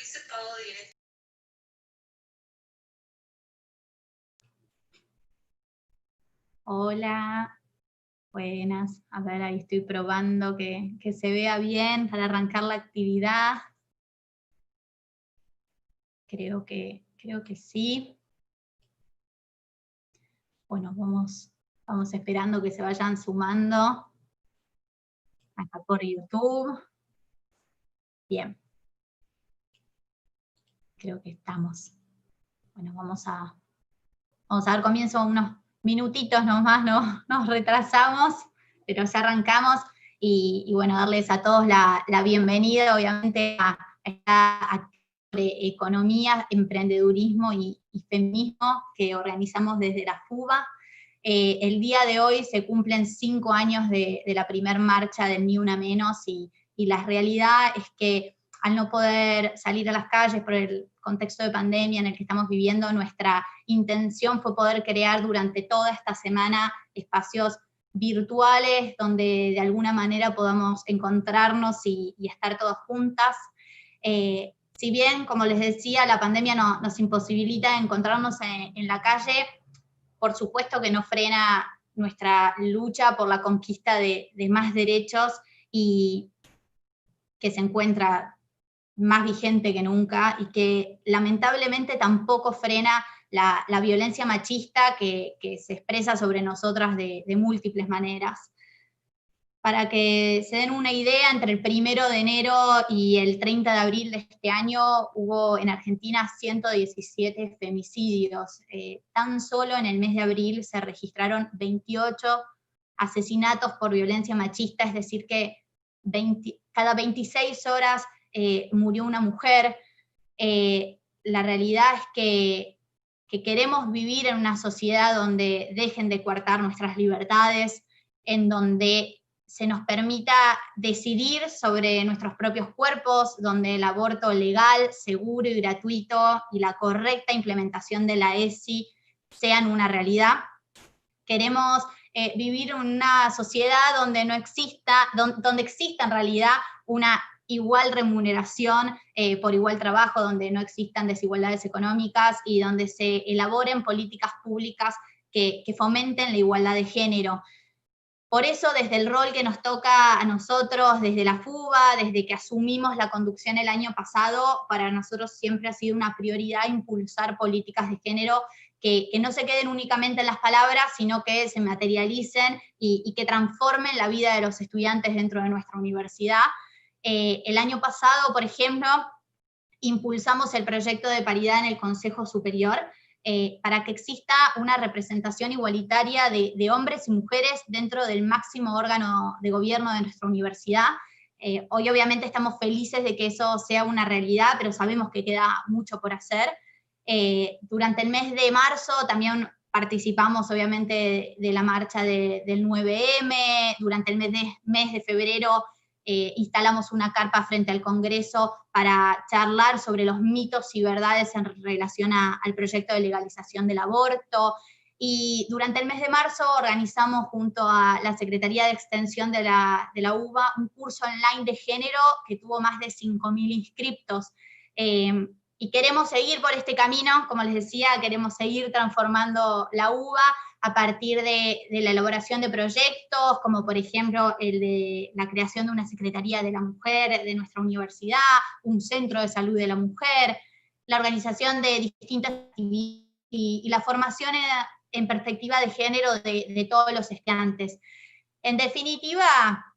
hice todo directo. Hola, buenas. A ver, ahí estoy probando que se vea bien para arrancar la actividad. Creo que sí. Bueno, vamos esperando que se vayan sumando acá por YouTube. Bien. Creo que estamos. Bueno, vamos a dar comienzo unos minutitos nomás, ¿no? Nos retrasamos, pero ya arrancamos. Y bueno, darles a todos la bienvenida, obviamente, a esta actividad de economía, emprendedurismo y feminismo que organizamos desde la FUBA. El día de hoy se cumplen 5 años de la primer marcha del Ni Una Menos, y la realidad es que al no poder salir a las calles por el contexto de pandemia en el que estamos viviendo, nuestra intención fue poder crear durante toda esta semana espacios virtuales donde de alguna manera podamos encontrarnos y estar todas juntas. Si bien, como les decía, la pandemia nos imposibilita encontrarnos en la calle, por supuesto que no frena nuestra lucha por la conquista de más derechos, y que se encuentra más vigente que nunca, y que lamentablemente tampoco frena la violencia machista que se expresa sobre nosotras de múltiples maneras. Para que se den una idea, entre el 1 de enero y el 30 de abril de este año hubo en Argentina 117 femicidios. Tan solo en el mes de abril se registraron 28 asesinatos por violencia machista, es decir que cada 26 horas murió una mujer. La realidad es que queremos vivir en una sociedad donde dejen de coartar nuestras libertades, en donde se nos permita decidir sobre nuestros propios cuerpos, donde el aborto legal, seguro y gratuito y la correcta implementación de la ESI sean una realidad. Queremos vivir en una sociedad donde donde exista en realidad una igual remuneración por igual trabajo, donde no existan desigualdades económicas y donde se elaboren políticas públicas que fomenten la igualdad de género. Por eso, desde el rol que nos toca a nosotros, desde la FUBA, desde que asumimos la conducción el año pasado, para nosotros siempre ha sido una prioridad impulsar políticas de género que no se queden únicamente en las palabras, sino que se materialicen y que transformen la vida de los estudiantes dentro de nuestra universidad. El año pasado, por ejemplo, impulsamos el proyecto de paridad en el Consejo Superior, para que exista una representación igualitaria de hombres y mujeres dentro del máximo órgano de gobierno de nuestra universidad. Hoy obviamente estamos felices de que eso sea una realidad, pero sabemos que queda mucho por hacer. Durante el mes de marzo también participamos obviamente de la marcha del 9M, durante el mes de febrero instalamos una carpa frente al Congreso para charlar sobre los mitos y verdades en relación al proyecto de legalización del aborto. Y durante el mes de marzo organizamos junto a la Secretaría de Extensión de la UBA un curso online de género que tuvo más de 5.000 inscriptos. Y queremos seguir por este camino, como les decía, queremos seguir transformando la UBA a partir de la elaboración de proyectos, como por ejemplo el de la creación de una Secretaría de la Mujer de nuestra universidad, un centro de salud de la mujer, la organización de distintas actividades y la formación en perspectiva de género de todos los estudiantes. En definitiva,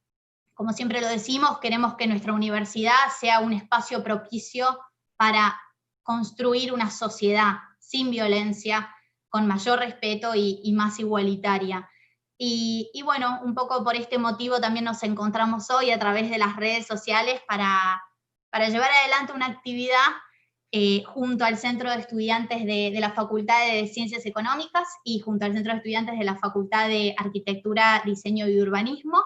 como siempre lo decimos, queremos que nuestra universidad sea un espacio propicio para construir una sociedad sin violencia, con mayor respeto y más igualitaria. Y bueno, un poco por este motivo también nos encontramos hoy a través de las redes sociales para llevar adelante una actividad junto al Centro de Estudiantes de la Facultad de Ciencias Económicas y junto al Centro de Estudiantes de la Facultad de Arquitectura, Diseño y Urbanismo.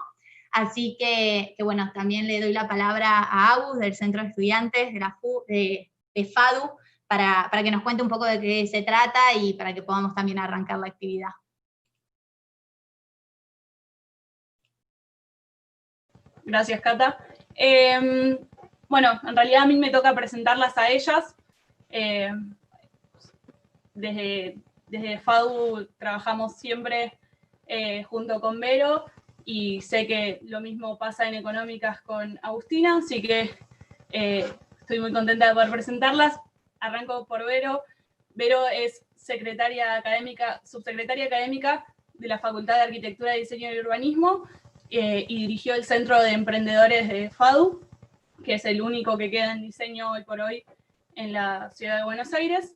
Así que bueno, también le doy la palabra a Agus del Centro de Estudiantes de FADU, para que nos cuente un poco de qué se trata y para que podamos también arrancar la actividad. Gracias, Cata. bueno, en realidad a mí me toca presentarlas a ellas. Desde FADU trabajamos siempre junto con Vero, y sé que lo mismo pasa en Económicas con Agustina, así que estoy muy contenta de poder presentarlas. Arranco por Vero. Vero es subsecretaria académica de la Facultad de Arquitectura, Diseño y Urbanismo, y dirigió el Centro de Emprendedores de FADU, que es el único que queda en diseño hoy por hoy en la ciudad de Buenos Aires.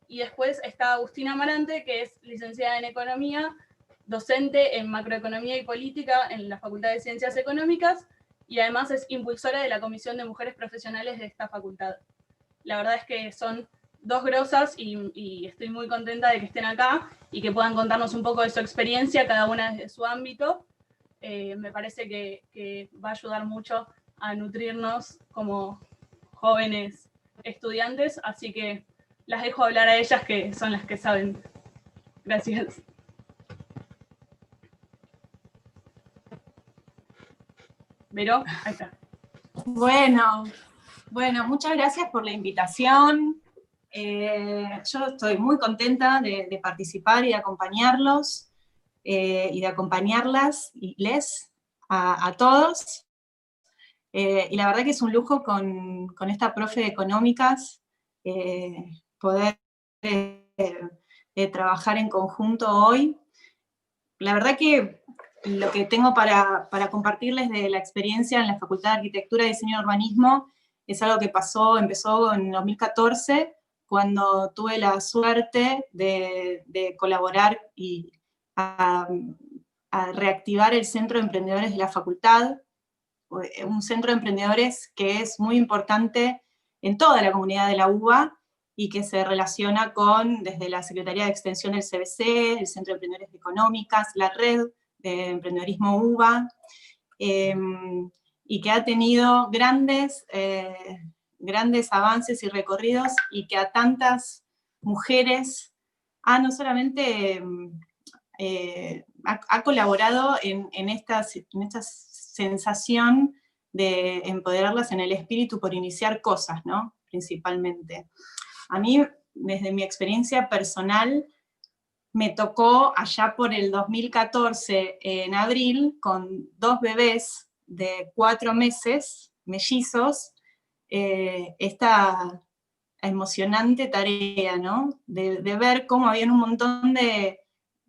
Y después está Agustina Amarante, que es licenciada en Economía, docente en Macroeconomía y Política en la Facultad de Ciencias Económicas, y además es impulsora de la Comisión de Mujeres Profesionales de esta facultad. La verdad es que son dos grosas, y estoy muy contenta de que estén acá y que puedan contarnos un poco de su experiencia, cada una desde su ámbito. Me parece que va a ayudar mucho a nutrirnos como jóvenes estudiantes, así que las dejo hablar a ellas, que son las que saben. Gracias. Vero, ahí está. Bueno, muchas gracias por la invitación. Yo estoy muy contenta de participar y de acompañarlos, y de acompañarlas y les a todos. Y la verdad que es un lujo con esta profe de Económicas poder trabajar en conjunto hoy. La verdad que lo que tengo para compartirles de la experiencia en la Facultad de Arquitectura, Diseño y Urbanismo es algo que empezó en 2014, cuando tuve la suerte de colaborar y a reactivar el Centro de Emprendedores de la Facultad, un centro de emprendedores que es muy importante en toda la comunidad de la UBA, y que se relaciona desde la Secretaría de Extensión del CBC, el Centro de Emprendedores de Económicas, la Red de Emprendedorismo UBA, y que ha tenido grandes avances y recorridos, y que a tantas mujeres no solamente ha colaborado en esta sensación de empoderarlas en el espíritu por iniciar cosas, ¿no? Principalmente. A mí, desde mi experiencia personal, me tocó allá por el 2014, en abril, con 2 bebés de 4 meses, mellizos, esta emocionante tarea, ¿no? De ver cómo habían un montón de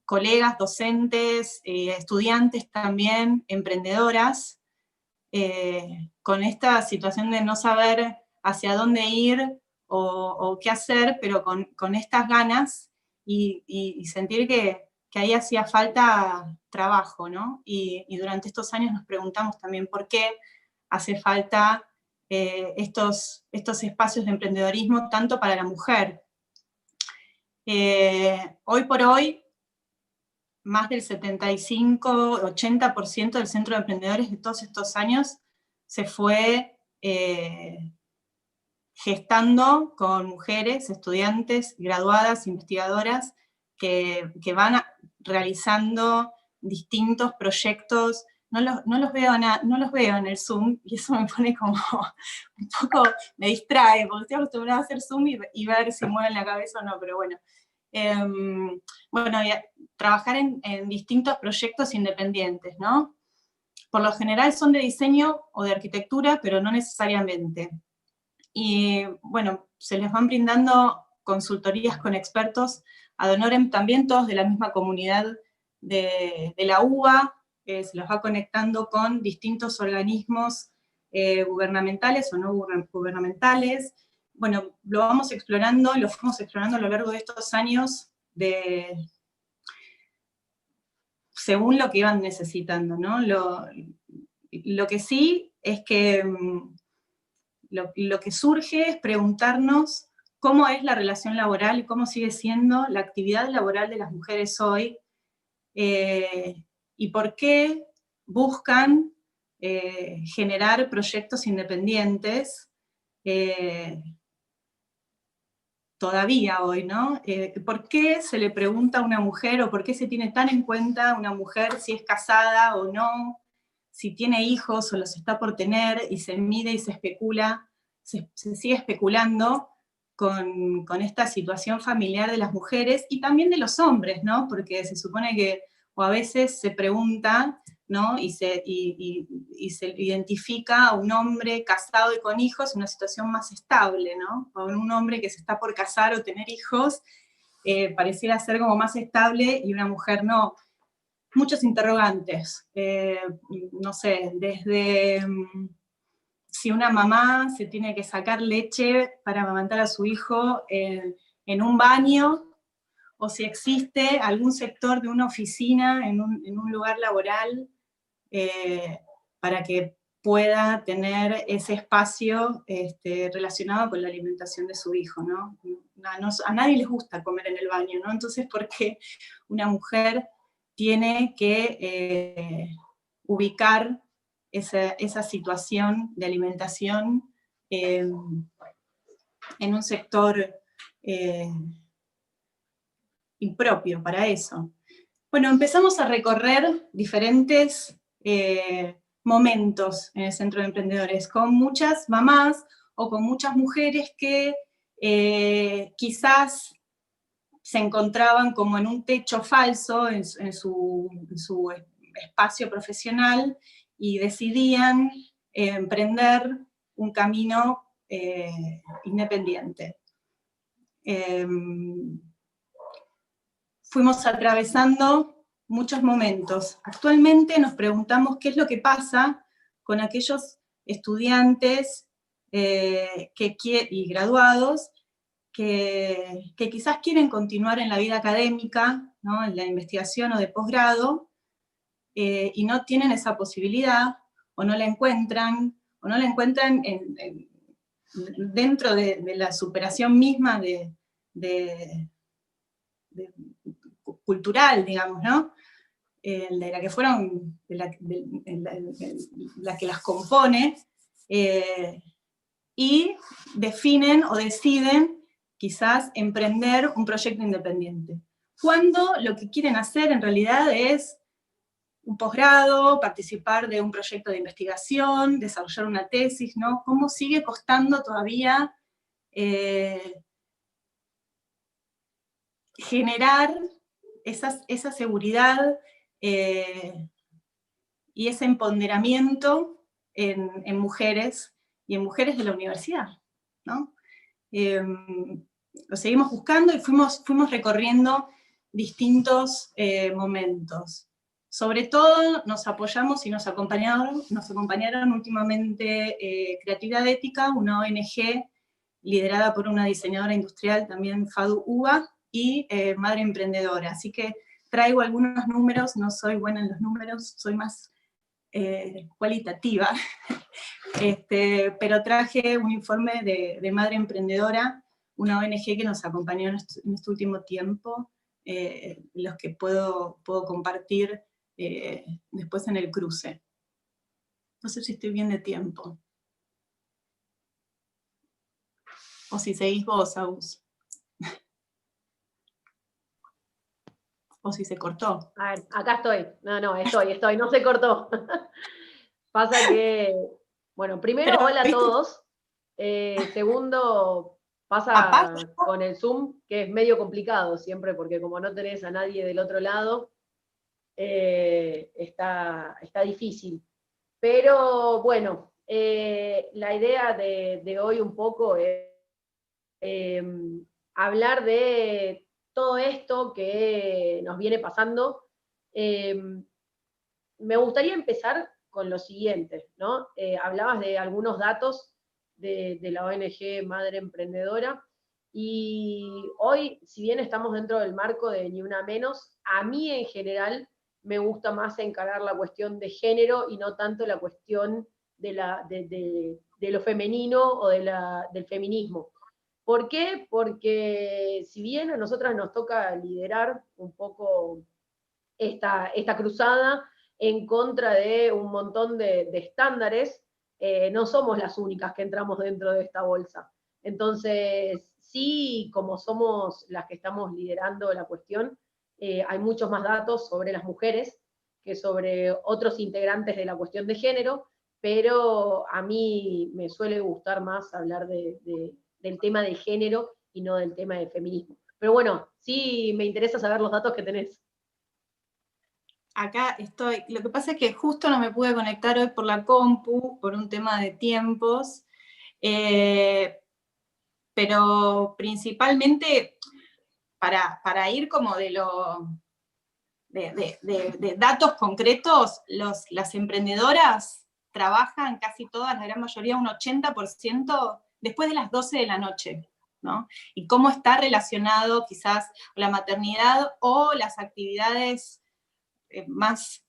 colegas, docentes, estudiantes también, emprendedoras, con esta situación de no saber hacia dónde ir o qué hacer, pero con estas ganas, y sentir que ahí hacía falta trabajo, ¿no? Y durante estos años nos preguntamos también por qué hace falta estos espacios de emprendedorismo tanto para la mujer. Hoy por hoy, más del 75-80% del Centro de Emprendedores de todos estos años se fue gestando con mujeres, estudiantes, graduadas, investigadoras, que van realizando distintos proyectos. No los veo en el Zoom, y eso me pone como un poco, me distrae, porque estoy acostumbrada a hacer Zoom y ver si mueven la cabeza o no, pero bueno. Trabajar en distintos proyectos independientes, ¿no? Por lo general son de diseño o de arquitectura, pero no necesariamente. Y bueno, se les van brindando consultorías con expertos ad honorem, también todos de la misma comunidad de la UBA, que se los va conectando con distintos organismos gubernamentales o no gubernamentales. Bueno, lo fuimos explorando a lo largo de estos años, según lo que iban necesitando, ¿no? Lo que sí es que lo que surge es preguntarnos cómo es la relación laboral y cómo sigue siendo la actividad laboral de las mujeres hoy, y por qué buscan generar proyectos independientes todavía hoy, ¿no? ¿Por qué se le pregunta a una mujer, o por qué se tiene tan en cuenta una mujer si es casada o no, si tiene hijos o los está por tener, y se mide y se especula, se sigue especulando con esta situación familiar de las mujeres y también de los hombres, ¿no? Porque se supone que, o a veces se pregunta, ¿no? Y se identifica a un hombre casado y con hijos en una situación más estable, ¿no? O un hombre que se está por casar o tener hijos, pareciera ser como más estable y una mujer no. Muchos interrogantes, no sé, desde si una mamá se tiene que sacar leche para amamantar a su hijo en un baño, o si existe algún sector de una oficina en un lugar laboral para que pueda tener ese espacio relacionado con la alimentación de su hijo, ¿no? A nadie les gusta comer en el baño, ¿no? Entonces, ¿por qué una mujer tiene que ubicar esa situación de alimentación en un sector impropio para eso? Bueno, empezamos a recorrer diferentes momentos en el Centro de Emprendedores, con muchas mamás o con muchas mujeres que quizás se encontraban como en un techo falso en su espacio profesional y decidían emprender un camino independiente. Fuimos atravesando muchos momentos. Actualmente nos preguntamos qué es lo que pasa con aquellos estudiantes y graduados que quizás quieren continuar en la vida académica, ¿no? En la investigación o de posgrado, y no tienen esa posibilidad, o no la encuentran dentro de la superación misma cultural, digamos, ¿no? De la que fueron, la que las compone, y definen o deciden quizás emprender un proyecto independiente. Cuando lo que quieren hacer en realidad es un posgrado, participar de un proyecto de investigación, desarrollar una tesis, ¿no? ¿Cómo sigue costando todavía generar esa seguridad y ese empoderamiento en mujeres y en mujeres de la universidad, ¿no? Lo seguimos buscando y fuimos recorriendo distintos momentos. Sobre todo nos apoyamos y nos acompañaron últimamente Creatividad Ética, una ONG liderada por una diseñadora industrial, también Fadu Uba, y Madre Emprendedora. Así que traigo algunos números, no soy buena en los números, soy más cualitativa, pero traje un informe de Madre Emprendedora, una ONG que nos acompañó en este último tiempo, los que puedo compartir después en el cruce. No sé si estoy bien de tiempo. O si seguís vos, Agus. O si se cortó. A ver, acá estoy. No, estoy. No se cortó. Pasa que, bueno, primero, Pero, hola a ¿viste? todos. Segundo, pasa con el Zoom, que es medio complicado siempre, porque como no tenés a nadie del otro lado, está difícil. Pero bueno, la idea de hoy un poco es hablar de todo esto que nos viene pasando. Me gustaría empezar con lo siguiente, ¿no? Hablabas de algunos datos de la ONG Madre Emprendedora, y hoy, si bien estamos dentro del marco de Ni Una Menos, a mí en general me gusta más encarar la cuestión de género y no tanto la cuestión de lo femenino o del feminismo. ¿Por qué? Porque si bien a nosotras nos toca liderar un poco esta cruzada en contra de un montón de estándares, no somos las únicas que entramos dentro de esta bolsa. Entonces, sí, como somos las que estamos liderando la cuestión, hay muchos más datos sobre las mujeres, que sobre otros integrantes de la cuestión de género, pero a mí me suele gustar más hablar del tema de género y no del tema de feminismo. Pero bueno, sí me interesa saber los datos que tenés. Acá estoy. Lo que pasa es que justo no me pude conectar hoy por la compu, por un tema de tiempos, pero principalmente para ir como de datos concretos, las emprendedoras trabajan casi todas, la gran mayoría, un 80% después de las 12 de la noche, ¿no? Y cómo está relacionado quizás la maternidad o las actividades más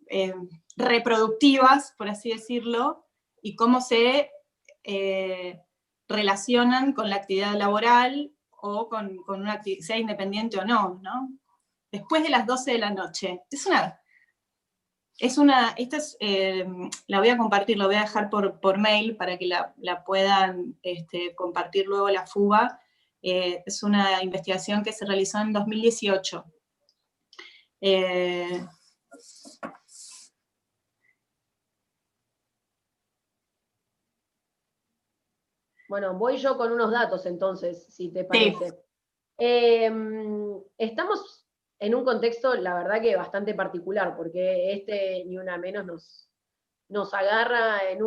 reproductivas, por así decirlo, y cómo se relacionan con la actividad laboral o con una actividad, sea independiente o no, ¿no? Después de las 12 de la noche. La voy a compartir, la voy a dejar por mail para que la puedan compartir luego la FUBA. Es una investigación que se realizó en 2018. Bueno, voy yo con unos datos entonces, si te parece. Sí. Estamos en un contexto, la verdad que bastante particular, porque ni una menos nos agarra en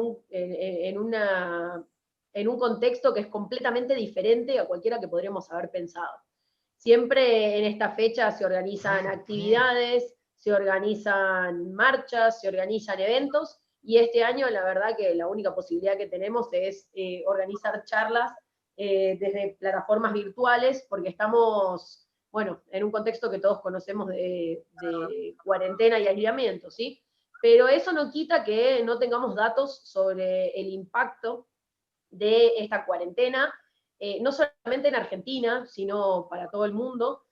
un contexto que es completamente diferente a cualquiera que podríamos haber pensado. Siempre en esta fecha se organizan actividades, se organizan marchas, se organizan eventos, y este año la verdad que la única posibilidad que tenemos es organizar charlas desde plataformas virtuales, porque estamos, bueno, en un contexto que todos conocemos de cuarentena y aislamiento, ¿sí? Pero eso no quita que no tengamos datos sobre el impacto de esta cuarentena, no solamente en Argentina, sino para todo el mundo,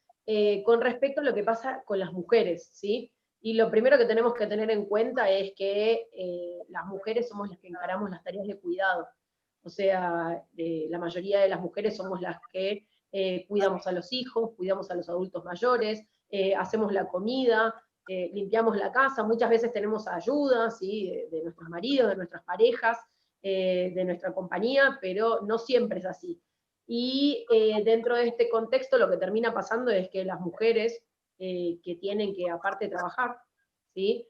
con respecto a lo que pasa con las mujeres, ¿sí? Y lo primero que tenemos que tener en cuenta es que las mujeres somos las que encaramos las tareas de cuidado. O sea, la mayoría de las mujeres somos las que cuidamos a los hijos, cuidamos a los adultos mayores, hacemos la comida, limpiamos la casa, muchas veces tenemos ayuda, ¿sí? de nuestros maridos, de nuestras parejas, de nuestra compañía, pero no siempre es así. Y dentro de este contexto lo que termina pasando es que las mujeres que tienen que aparte trabajar, ¿sí?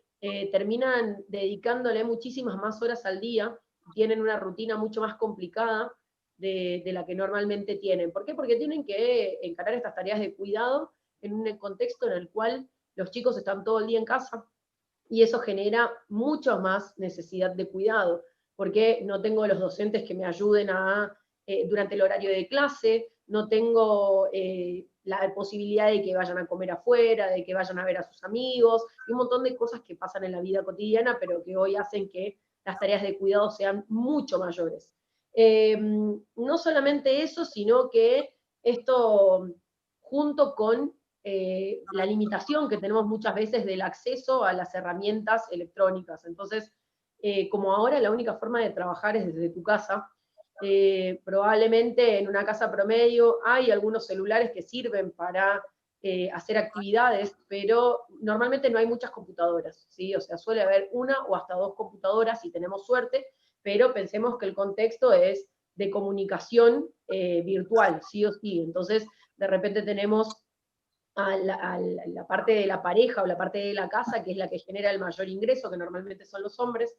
Terminan dedicándole muchísimas más horas al día, tienen una rutina mucho más complicada de la que normalmente tienen. ¿Por qué? Porque tienen que encarar estas tareas de cuidado en un contexto en el cual los chicos están todo el día en casa, y eso genera mucho más necesidad de cuidado, porque no tengo los docentes que me ayuden durante el horario de clase, no tengo la posibilidad de que vayan a comer afuera, de que vayan a ver a sus amigos, y un montón de cosas que pasan en la vida cotidiana, pero que hoy hacen que las tareas de cuidado sean mucho mayores. No solamente eso, sino que esto, junto con la limitación que tenemos muchas veces del acceso a las herramientas electrónicas. Entonces, como ahora la única forma de trabajar es desde tu casa, probablemente en una casa promedio hay algunos celulares que sirven para hacer actividades, pero normalmente no hay muchas computadoras, ¿sí? O sea, suele haber una o hasta dos computadoras si tenemos suerte, pero pensemos que el contexto es de comunicación virtual, sí o sí. Entonces, de repente tenemos a la parte de la pareja o la parte de la casa, que es la que genera el mayor ingreso, que normalmente son los hombres,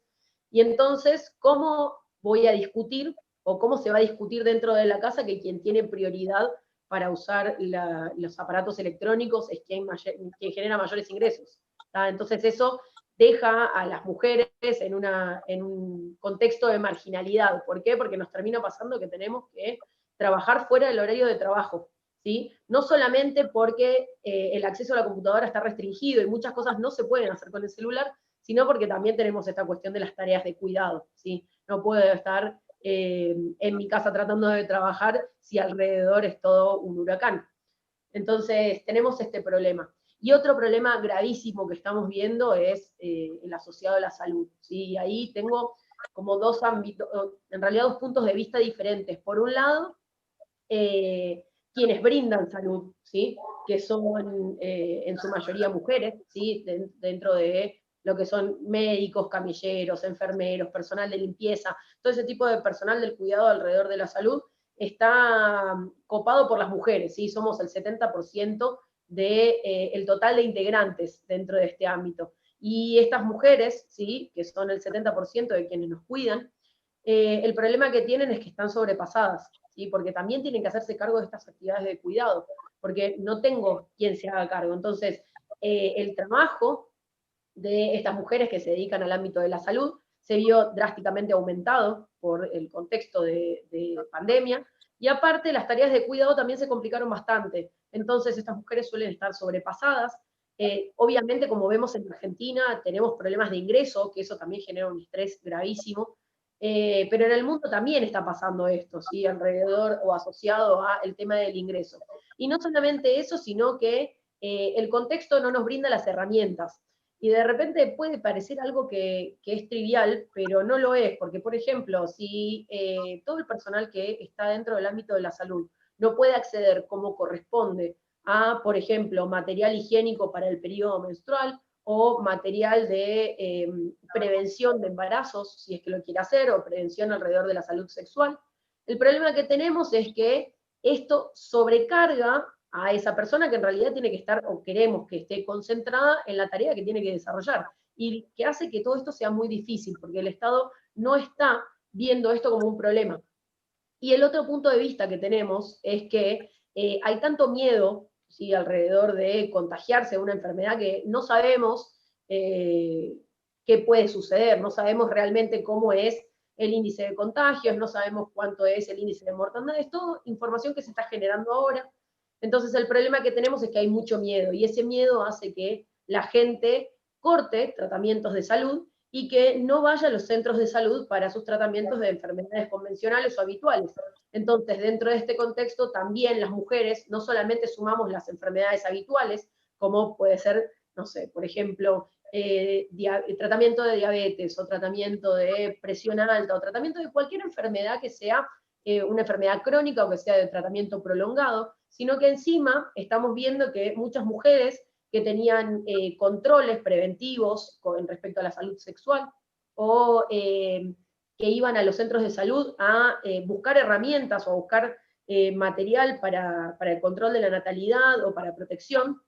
y entonces, ¿cómo voy a discutir o cómo se va a discutir dentro de la casa que quien tiene prioridad para usar los aparatos electrónicos es quien genera mayores ingresos? ¿Tá? Entonces eso deja a las mujeres en un contexto de marginalidad. ¿Por qué? Porque nos termina pasando que tenemos que trabajar fuera del horario de trabajo, ¿sí? No solamente porque el acceso a la computadora está restringido y muchas cosas no se pueden hacer con el celular, sino porque también tenemos esta cuestión de las tareas de cuidado, ¿sí? No puedo estar en mi casa tratando de trabajar si alrededor es todo un huracán. Entonces, tenemos este problema. Y otro problema gravísimo que estamos viendo es el asociado a la salud, ¿sí? Y ahí tengo como dos ámbitos, en realidad dos puntos de vista diferentes. Por un lado, quienes brindan salud, ¿sí? Que son en su mayoría mujeres, ¿sí? Dentro de lo que son médicos, camilleros, enfermeros, personal de limpieza, todo ese tipo de personal del cuidado alrededor de la salud, está copado por las mujeres, ¿sí? Somos el 70% del total de integrantes dentro de este ámbito. Y estas mujeres, ¿sí? Que son el 70% de quienes nos cuidan, el problema que tienen es que están sobrepasadas, ¿sí? Porque también tienen que hacerse cargo de estas actividades de cuidado, porque no tengo quien se haga cargo. Entonces, el trabajo de estas mujeres que se dedican al ámbito de la salud se vio drásticamente aumentado por el contexto de pandemia, y aparte las tareas de cuidado también se complicaron bastante. Entonces estas mujeres suelen estar sobrepasadas. Obviamente, como vemos en Argentina, tenemos problemas de ingreso, que eso también genera un estrés gravísimo, pero en el mundo también está pasando esto, ¿sí? Alrededor o asociado al tema del ingreso. Y no solamente eso, sino que el contexto no nos brinda las herramientas. Y de repente puede parecer algo que es trivial, pero no lo es, porque por ejemplo, si todo el personal que está dentro del ámbito de la salud no puede acceder como corresponde a, por ejemplo, material higiénico para el periodo menstrual, o material de prevención de embarazos, si es que lo quiere hacer, o prevención alrededor de la salud sexual, el problema que tenemos es que esto sobrecarga a esa persona que en realidad tiene que estar, o queremos que esté concentrada en la tarea que tiene que desarrollar, y que hace que todo esto sea muy difícil, porque el Estado no está viendo esto como un problema. Y el otro punto de vista que tenemos es que hay tanto miedo, ¿sí? Alrededor de contagiarse de una enfermedad que no sabemos qué puede suceder, no sabemos realmente cómo es el índice de contagios, no sabemos cuánto es el índice de mortandad, es toda información que se está generando ahora. Entonces el problema que tenemos es que hay mucho miedo, y ese miedo hace que la gente corte tratamientos de salud y que no vaya a los centros de salud para sus tratamientos de enfermedades convencionales o habituales. Entonces, dentro de este contexto, también las mujeres no solamente sumamos las enfermedades habituales, como puede ser, no sé, por ejemplo, tratamiento de diabetes, o tratamiento de presión alta, o tratamiento de cualquier enfermedad que sea una enfermedad crónica o que sea de tratamiento prolongado, sino que encima estamos viendo que muchas mujeres que tenían controles preventivos con respecto a la salud sexual, o que iban a los centros de salud a buscar herramientas o a buscar material para el control de la natalidad o para protección,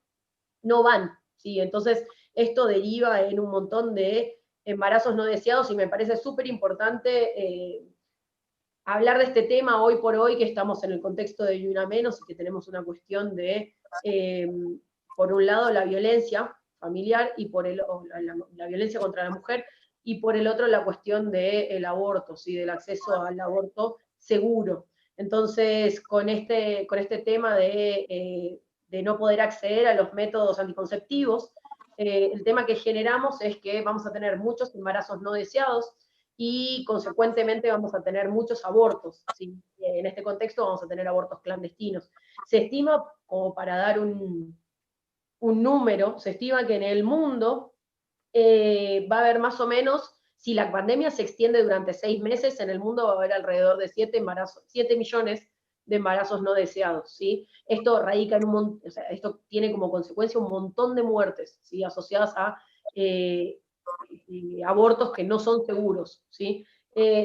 no van, ¿sí? Entonces, esto deriva en un montón de embarazos no deseados, y me parece súper importante hablar de este tema hoy por hoy, que estamos en el contexto de Ni Una Menos, y que tenemos una cuestión de, por un lado, la violencia familiar, y por la violencia contra la mujer, y por el otro la cuestión del aborto, ¿sí? Del acceso al aborto seguro. Entonces, con este tema de no poder acceder a los métodos anticonceptivos, el tema que generamos es que vamos a tener muchos embarazos no deseados, y consecuentemente vamos a tener muchos abortos, ¿sí? En este contexto vamos a tener abortos clandestinos. Se estima, como para dar un número, se estima que en el mundo va a haber más o menos, si la pandemia se extiende durante 6 meses, en el mundo va a haber alrededor de 7 millones de embarazos no deseados, ¿sí? Esto radica en o sea, esto tiene como consecuencia un montón de muertes, ¿sí? Asociadas a abortos que no son seguros, ¿sí?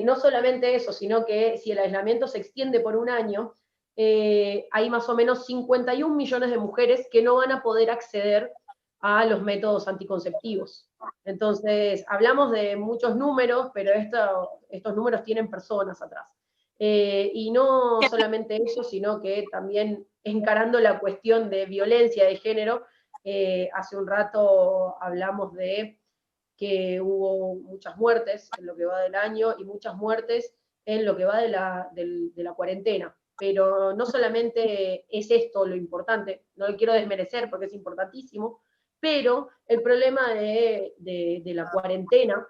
No solamente eso, sino que si el aislamiento se extiende por un año, hay más o menos 51 millones de mujeres que no van a poder acceder a los métodos anticonceptivos. Entonces, hablamos de muchos números, pero estos números tienen personas atrás. Y no solamente eso, sino que también encarando la cuestión de violencia de género, hace un rato hablamos de que hubo muchas muertes en lo que va del año, y muchas muertes en lo que va de la cuarentena. Pero no solamente es esto lo importante, no lo quiero desmerecer porque es importantísimo, pero el problema de la cuarentena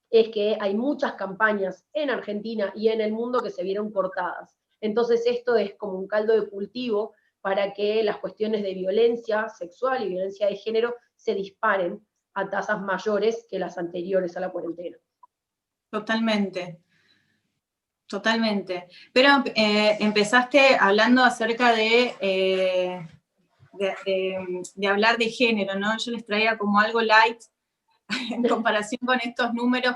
es que hay muchas campañas en Argentina y en el mundo que se vieron cortadas. Entonces esto es como un caldo de cultivo para que las cuestiones de violencia sexual y violencia de género se disparen a tasas mayores que las anteriores a la cuarentena. Totalmente. Totalmente. Pero empezaste hablando acerca de hablar de género, ¿no? Yo les traía como algo light en comparación con estos números,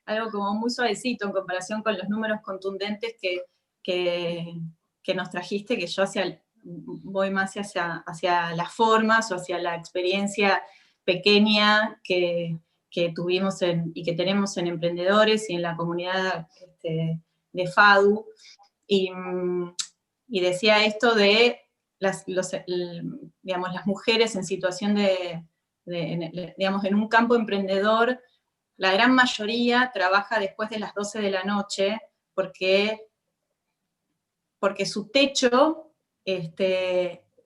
algo como muy suavecito, en comparación con los números contundentes que nos trajiste, que yo voy más hacia las formas o hacia la experiencia pequeña que tuvimos y que tenemos en emprendedores y en la comunidad de FADU. Y decía esto de las mujeres en situación digamos, en un campo emprendedor, la gran mayoría trabaja después de las 12 de la noche porque su techo,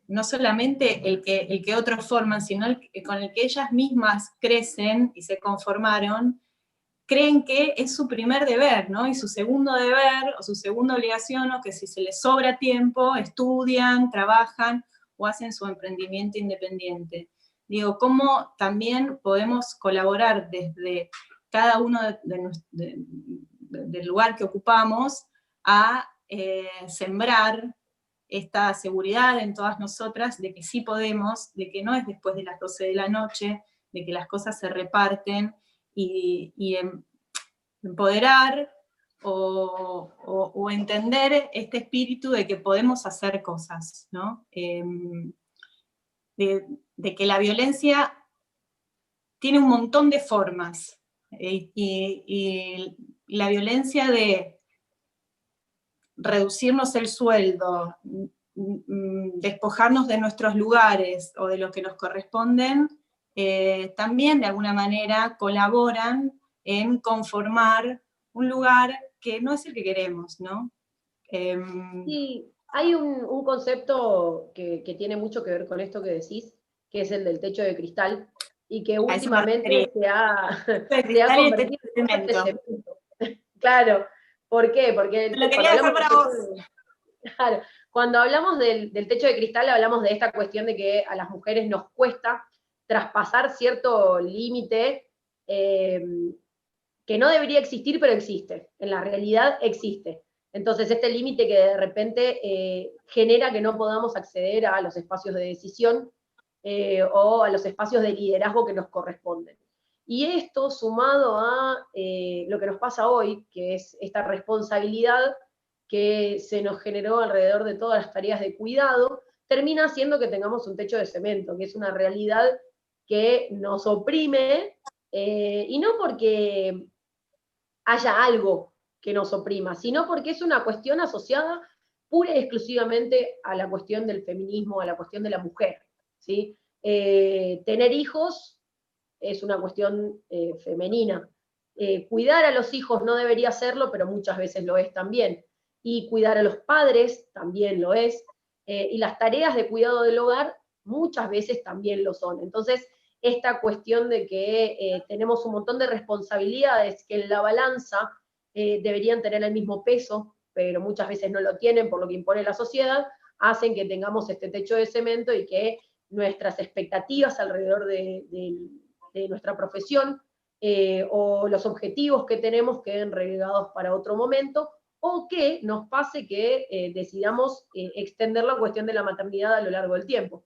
no solamente el que otros forman, sino con el que ellas mismas crecen y se conformaron, creen que es su primer deber, ¿no? Y su segundo deber, o su segunda obligación, o que si se les sobra tiempo, estudian, trabajan, o hacen su emprendimiento independiente. Digo, ¿cómo también podemos colaborar desde cada uno del lugar que ocupamos a sembrar esta seguridad en todas nosotras de que sí podemos, de que no es después de las 12 de la noche, de que las cosas se reparten, y empoderar o entender este espíritu de que podemos hacer cosas, ¿no? De que la violencia tiene un montón de formas, y la violencia de reducirnos el sueldo, despojarnos de nuestros lugares o de lo que nos corresponden, también de alguna manera colaboran en conformar un lugar que no es el que queremos, ¿no? Sí, hay un concepto que tiene mucho que ver con esto que decís, que es el del techo de cristal, y que últimamente se ha convertido en este cemento. Claro, ¿por qué? Porque lo quería dejar para vos. Claro, cuando hablamos del techo de cristal, hablamos de esta cuestión de que a las mujeres nos cuesta traspasar cierto límite que no debería existir, pero existe. En la realidad existe. Entonces, este límite que de repente genera que no podamos acceder a los espacios de decisión o a los espacios de liderazgo que nos corresponden. Y esto, sumado a lo que nos pasa hoy, que es esta responsabilidad que se nos generó alrededor de todas las tareas de cuidado, termina haciendo que tengamos un techo de cemento, que es una realidad que nos oprime, y no porque haya algo que nos oprima, sino porque es una cuestión asociada pura y exclusivamente a la cuestión del feminismo, a la cuestión de la mujer, ¿sí? Tener hijos es una cuestión femenina. Cuidar a los hijos no debería serlo, pero muchas veces lo es también. Y cuidar a los padres también lo es. Y las tareas de cuidado del hogar muchas veces también lo son. Entonces, esta cuestión de que tenemos un montón de responsabilidades que en la balanza deberían tener el mismo peso, pero muchas veces no lo tienen por lo que impone la sociedad, hacen que tengamos este techo de cemento y que nuestras expectativas alrededor de nuestra profesión o los objetivos que tenemos queden relegados para otro momento, o que nos pase que decidamos extender la cuestión de la maternidad a lo largo del tiempo.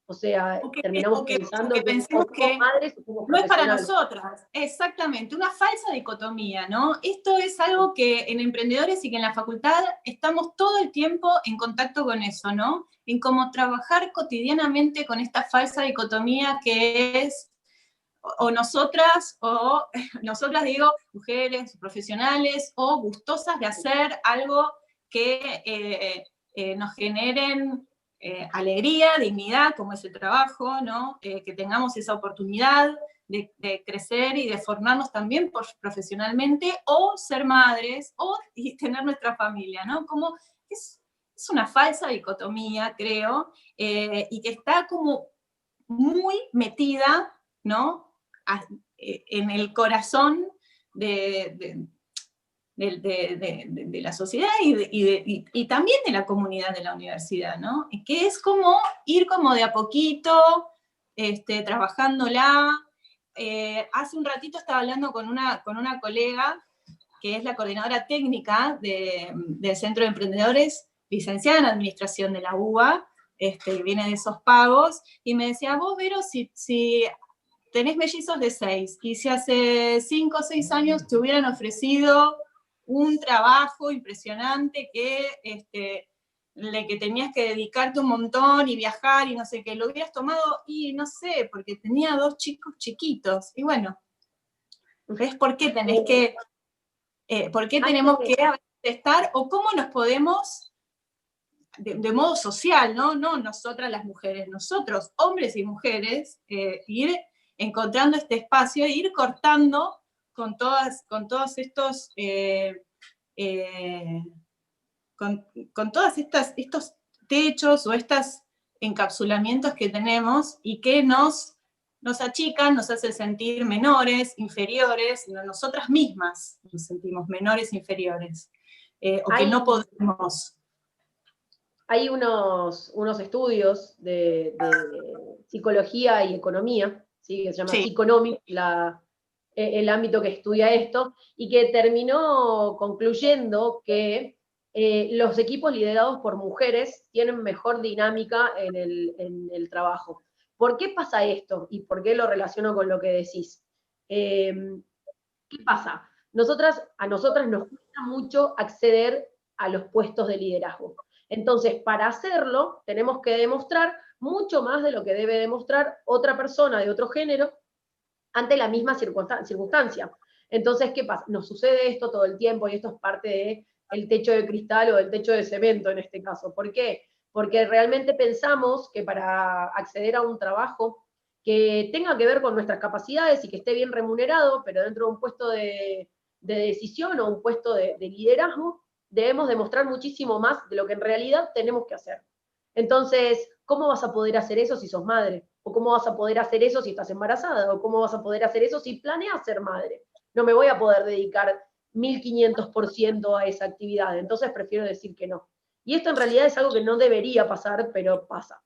O sea, terminamos pensando que somos madres o somos no es para nosotras, exactamente, una falsa dicotomía, ¿no? Esto es algo que en Emprendedores y que en la facultad estamos todo el tiempo en contacto con eso, ¿no? En cómo trabajar cotidianamente con esta falsa dicotomía que es o nosotras digo, mujeres profesionales o gustosas de hacer algo que nos generen alegría, dignidad, como es el trabajo, ¿no? Que tengamos esa oportunidad de crecer y de formarnos también profesionalmente, o ser madres, y tener nuestra familia, ¿no? Como es una falsa dicotomía, creo, y que está como muy metida, ¿no? En el corazón de la sociedad y también de la comunidad de la universidad, ¿no? Que es como ir como de a poquito, trabajándola. Hace un ratito estaba hablando con una colega que es la coordinadora técnica del Centro de Emprendedores, licenciada en Administración de la UBA, viene de esos pagos, y me decía, vos, Vero, si tenés mellizos de 6, y si hace 5 o 6 años te hubieran ofrecido un trabajo impresionante que tenías que dedicarte un montón y viajar y no sé qué, lo hubieras tomado, y no sé, porque tenía 2 chicos chiquitos, y bueno, ¿ves por qué tenés que, por qué tenemos que estar, o cómo nos podemos, de modo social, ¿no? No nosotras las mujeres, nosotros, hombres y mujeres, ir encontrando este espacio e ir cortando con todos estos con todos estos techos o estos encapsulamientos que tenemos y que nos achican, nos hacen sentir menores, inferiores, nosotras mismas nos sentimos menores, inferiores, o que no podemos. Hay unos estudios de psicología y economía, ¿sí? Que se llama Psychonomics, el ámbito que estudia esto, y que terminó concluyendo que los equipos liderados por mujeres tienen mejor dinámica en el trabajo. ¿Por qué pasa esto? ¿Y por qué lo relaciono con lo que decís? ¿Qué pasa? A nosotras nos cuesta mucho acceder a los puestos de liderazgo. Entonces, para hacerlo, tenemos que demostrar mucho más de lo que debe demostrar otra persona de otro género ante la misma circunstancia. Entonces, ¿qué pasa? Nos sucede esto todo el tiempo, y esto es parte del techo de cristal o del techo de cemento en este caso. ¿Por qué? Porque realmente pensamos que para acceder a un trabajo que tenga que ver con nuestras capacidades y que esté bien remunerado, pero dentro de un puesto de decisión o un puesto de liderazgo, debemos demostrar muchísimo más de lo que en realidad tenemos que hacer. Entonces, ¿cómo vas a poder hacer eso si sos madre? ¿O cómo vas a poder hacer eso si estás embarazada? ¿O cómo vas a poder hacer eso si planeas ser madre? No me voy a poder dedicar 1500% a esa actividad, entonces prefiero decir que no. Y esto en realidad es algo que no debería pasar, pero pasa.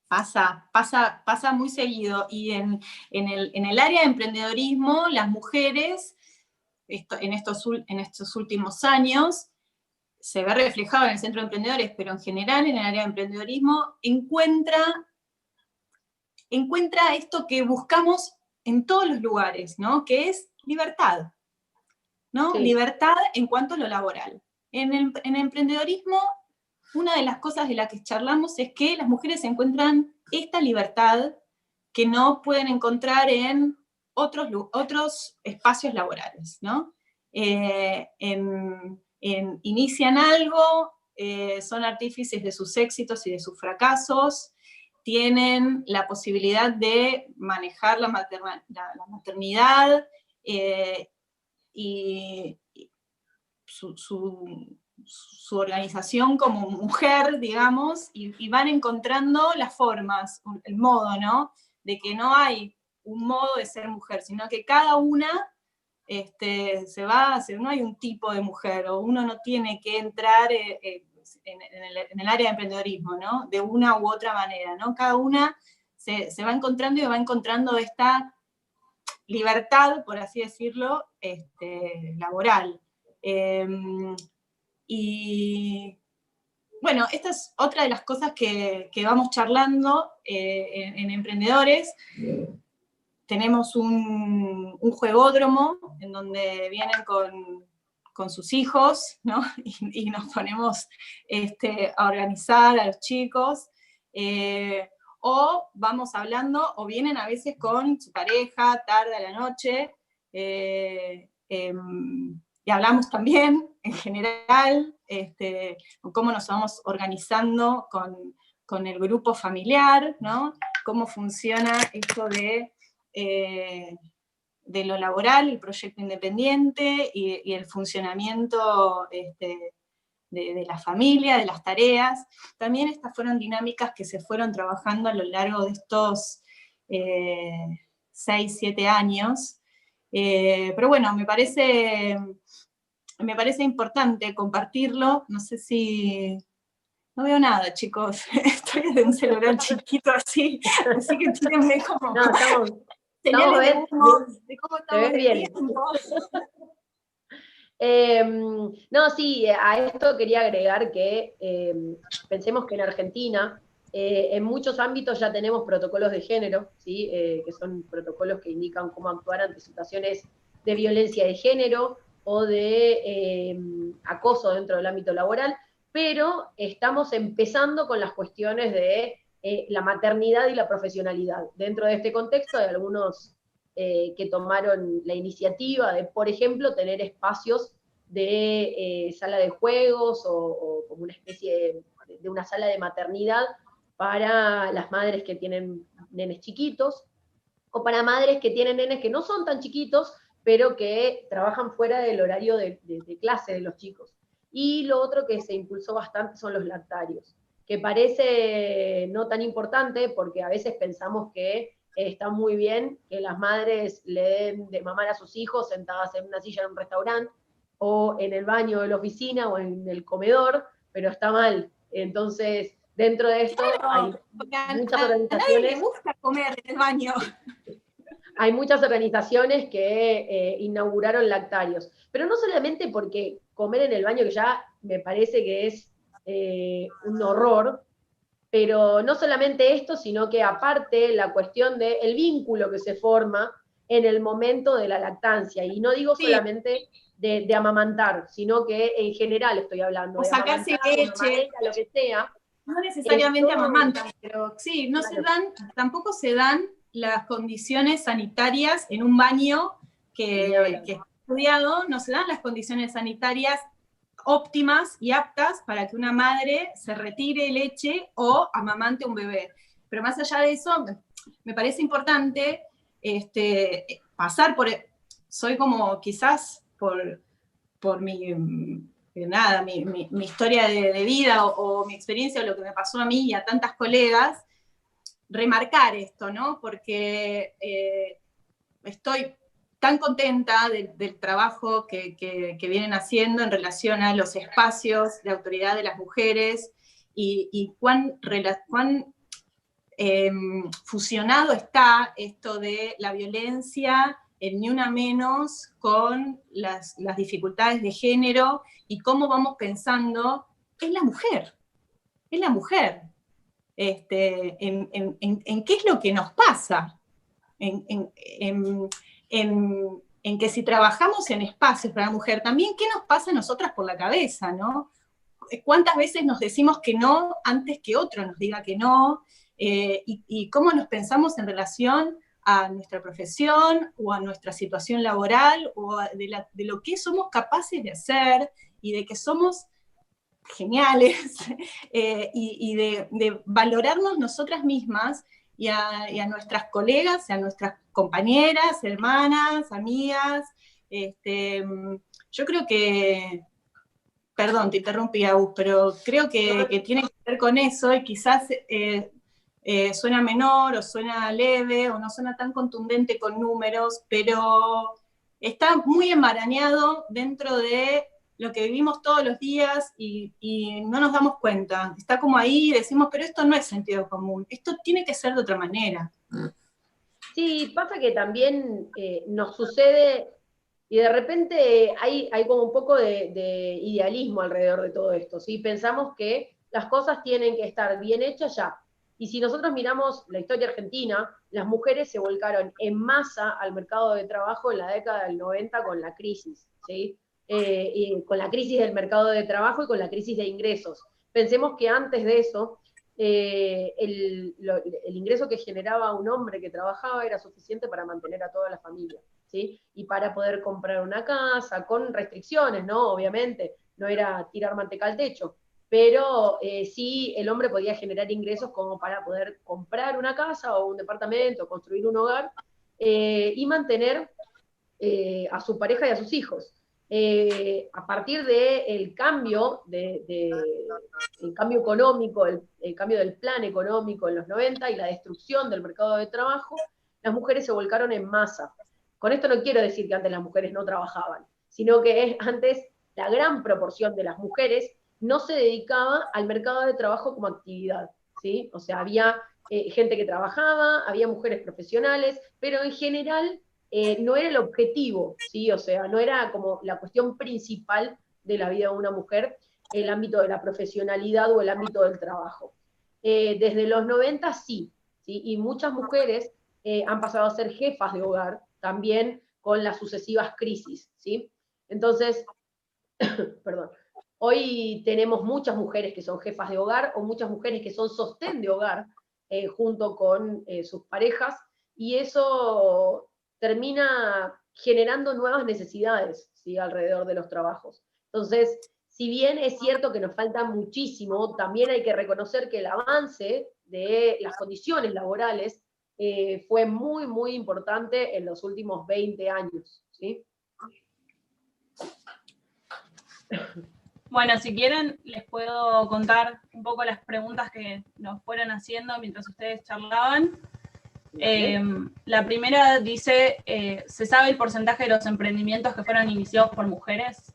Pasa muy seguido, y en el área de emprendedorismo, las mujeres, en estos últimos años, se ve reflejado en el Centro de Emprendedores, pero en general en el área de emprendedorismo, encuentra esto que buscamos en todos los lugares, ¿no? Que es libertad, ¿no? Sí. Libertad en cuanto a lo laboral. En el emprendedorismo, una de las cosas de las que charlamos es que las mujeres encuentran esta libertad que no pueden encontrar en otros espacios laborales, ¿no? Inician algo, son artífices de sus éxitos y de sus fracasos, tienen la posibilidad de manejar la maternidad y su organización como mujer, digamos, y van encontrando las formas, el modo, ¿no? De que no hay un modo de ser mujer, sino que cada una se va a hacer, no hay un tipo de mujer, o uno no tiene que entrar en el área de emprendedorismo, ¿no? De una u otra manera, ¿no? Cada una se va encontrando y va encontrando esta libertad, por así decirlo, laboral. Y bueno, esta es otra de las cosas que vamos charlando en Emprendedores. Tenemos un juegódromo en donde vienen con sus hijos, ¿no? Y nos ponemos a organizar a los chicos, o vamos hablando, o vienen a veces con su pareja, tarde a la noche, y hablamos también, en general, cómo nos vamos organizando con el grupo familiar, ¿no? Cómo funciona esto de lo laboral, el proyecto independiente y el funcionamiento de la familia, de las tareas. También estas fueron dinámicas que se fueron trabajando a lo largo de estos 6, 7 años. Pero bueno, me parece importante compartirlo. No sé si... No veo nada, chicos. Estoy desde un celular chiquito así que tírenme como... No, estamos bien. De cómo estamos de bien. No, sí, a esto quería agregar que pensemos que en Argentina En muchos ámbitos ya tenemos protocolos de género, ¿sí? Que son protocolos que indican cómo actuar ante situaciones de violencia de género o de acoso dentro del ámbito laboral, pero estamos empezando con las cuestiones de la maternidad y la profesionalidad. Dentro de este contexto hay algunos que tomaron la iniciativa de, por ejemplo, tener espacios de sala de juegos o como una especie de una sala de maternidad para las madres que tienen nenes chiquitos, o para madres que tienen nenes que no son tan chiquitos, pero que trabajan fuera del horario de clase de los chicos. Y lo otro que se impulsó bastante son los lactarios, que parece no tan importante porque a veces pensamos que está muy bien que las madres le den de mamar a sus hijos sentadas en una silla en un restaurante, o en el baño de la oficina, o en el comedor, pero está mal. Entonces, dentro de esto hay muchas organizaciones. A nadie le gusta comer en el baño. Hay muchas organizaciones que inauguraron lactarios, pero no solamente porque comer en el baño, que ya me parece que es un horror, pero no solamente esto, sino que aparte la cuestión del vínculo que se forma en el momento de la lactancia, y no digo solamente de amamantar, sino que en general estoy hablando, o de sacarse amamantar, leche, lo que sea. no necesariamente Esto, amamantan, pero sí, no claro, se dan, tampoco se dan las condiciones sanitarias en un baño que es estudiado, no se dan las condiciones sanitarias óptimas y aptas para que una madre se retire leche o amamante un bebé. Pero más allá de eso, me parece importante pasar por, soy como quizás por mi historia de vida o mi experiencia o lo que me pasó a mí y a tantas colegas, remarcar esto, ¿no? Porque estoy tan contenta del trabajo que vienen haciendo en relación a los espacios de autoridad de las mujeres y cuán fusionado está esto de la violencia en Ni Una Menos con las dificultades de género y cómo vamos pensando, es la mujer, en qué es lo que nos pasa, en que si trabajamos en espacios para la mujer, también qué nos pasa a nosotras por la cabeza, ¿no? ¿Cuántas veces nos decimos que no antes que otro nos diga que no? Y cómo nos pensamos en relación a nuestra profesión o a nuestra situación laboral o de lo que somos capaces de hacer y de que somos geniales y de valorarnos nosotras mismas y a nuestras colegas, a nuestras compañeras, hermanas, amigas. Yo creo que, perdón, te interrumpí, Agus, pero creo que tiene que ver con eso y quizás suena menor o suena leve o no suena tan contundente con números, pero está muy enmarañado dentro de lo que vivimos todos los días y no nos damos cuenta. Está como ahí y decimos, pero esto no es sentido común, esto tiene que ser de otra manera. Sí, pasa que también nos sucede y de repente hay como un poco de idealismo alrededor de todo esto, ¿sí? Pensamos que las cosas tienen que estar bien hechas ya. Y si nosotros miramos la historia argentina, las mujeres se volcaron en masa al mercado de trabajo en la década del 90 con la crisis, ¿sí? Y con la crisis del mercado de trabajo y con la crisis de ingresos. Pensemos que antes de eso, el ingreso que generaba un hombre que trabajaba era suficiente para mantener a toda la familia, ¿sí? Y para poder comprar una casa, con restricciones, ¿no? Obviamente, no era tirar manteca al techo, pero sí el hombre podía generar ingresos como para poder comprar una casa o un departamento, construir un hogar y mantener a su pareja y a sus hijos. A partir del cambio, el cambio económico, el cambio del plan económico en los 90 y la destrucción del mercado de trabajo, las mujeres se volcaron en masa. Con esto no quiero decir que antes las mujeres no trabajaban, sino que antes la gran proporción de las mujeres no se dedicaba al mercado de trabajo como actividad, ¿sí? O sea, había gente que trabajaba, había mujeres profesionales, pero en general no era el objetivo, ¿sí? O sea, no era como la cuestión principal de la vida de una mujer, el ámbito de la profesionalidad o el ámbito del trabajo. desde los 90 sí, ¿sí? Y muchas mujeres han pasado a ser jefas de hogar, también con las sucesivas crisis, ¿sí? Entonces, perdón, hoy tenemos muchas mujeres que son jefas de hogar o muchas mujeres que son sostén de hogar junto con sus parejas, y eso termina generando nuevas necesidades, ¿sí? Alrededor de los trabajos. Entonces, si bien es cierto que nos falta muchísimo, también hay que reconocer que el avance de las condiciones laborales fue muy, muy importante en los últimos 20 años, ¿sí? Bueno, si quieren, les puedo contar un poco las preguntas que nos fueron haciendo mientras ustedes charlaban. La primera dice, ¿se sabe el porcentaje de los emprendimientos que fueron iniciados por mujeres?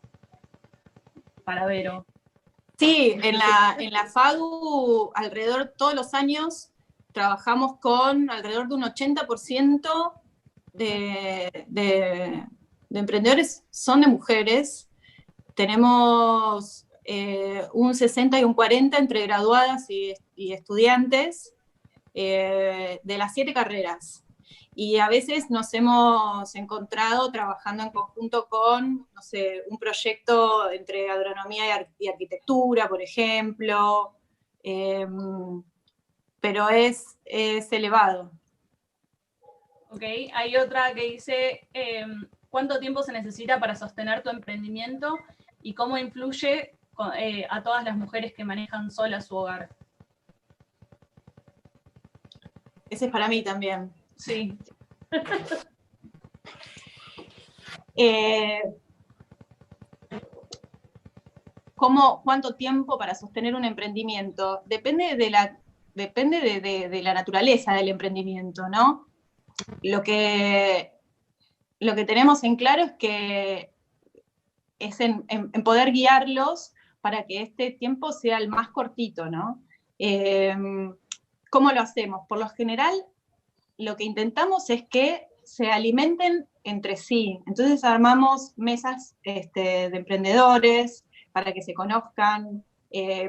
Para Vero. Sí, en la FADU alrededor todos los años trabajamos con alrededor de un 80% de emprendedores son de mujeres. Tenemos un 60 y un 40 entre graduadas y estudiantes de las 7 carreras. Y a veces nos hemos encontrado trabajando en conjunto con, no sé, un proyecto entre agronomía y arquitectura, por ejemplo, pero es elevado. Ok, hay otra que dice, ¿cuánto tiempo se necesita para sostener tu emprendimiento y cómo influye a todas las mujeres que manejan solas su hogar? Ese es para mí también. Sí. ¿Cuánto tiempo para sostener un emprendimiento? Depende de la naturaleza del emprendimiento, ¿no? Lo que tenemos en claro es que es en poder guiarlos para que este tiempo sea el más cortito, ¿no? ¿Cómo lo hacemos? Por lo general, lo que intentamos es que se alimenten entre sí. Entonces armamos mesas de emprendedores para que se conozcan,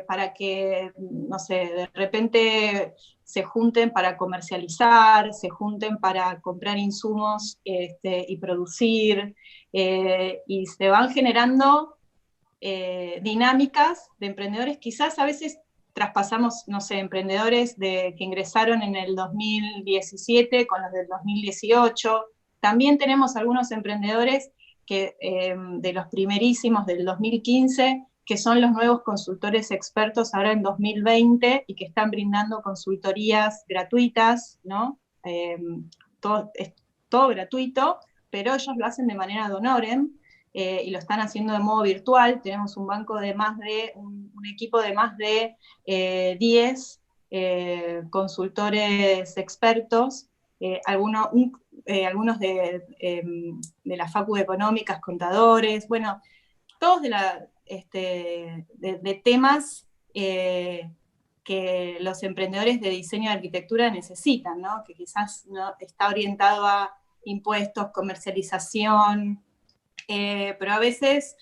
para que, no sé, de repente se junten para comercializar, se junten para comprar insumos y producir, y se van generando dinámicas de emprendedores. Quizás a veces traspasamos, no sé, emprendedores que ingresaron en el 2017 con los del 2018. También tenemos algunos emprendedores que, de los primerísimos del 2015, que son los nuevos consultores expertos ahora en 2020 y que están brindando consultorías gratuitas, ¿no? Es todo gratuito, pero ellos lo hacen de manera ad honorem, y lo están haciendo de modo virtual. Tenemos un banco de un equipo de más de 10 consultores expertos, algunos de la Facu de Económicas, contadores, bueno, todos de temas que los emprendedores de diseño de arquitectura necesitan, ¿no? Que quizás no está orientado a impuestos, comercialización, pero a veces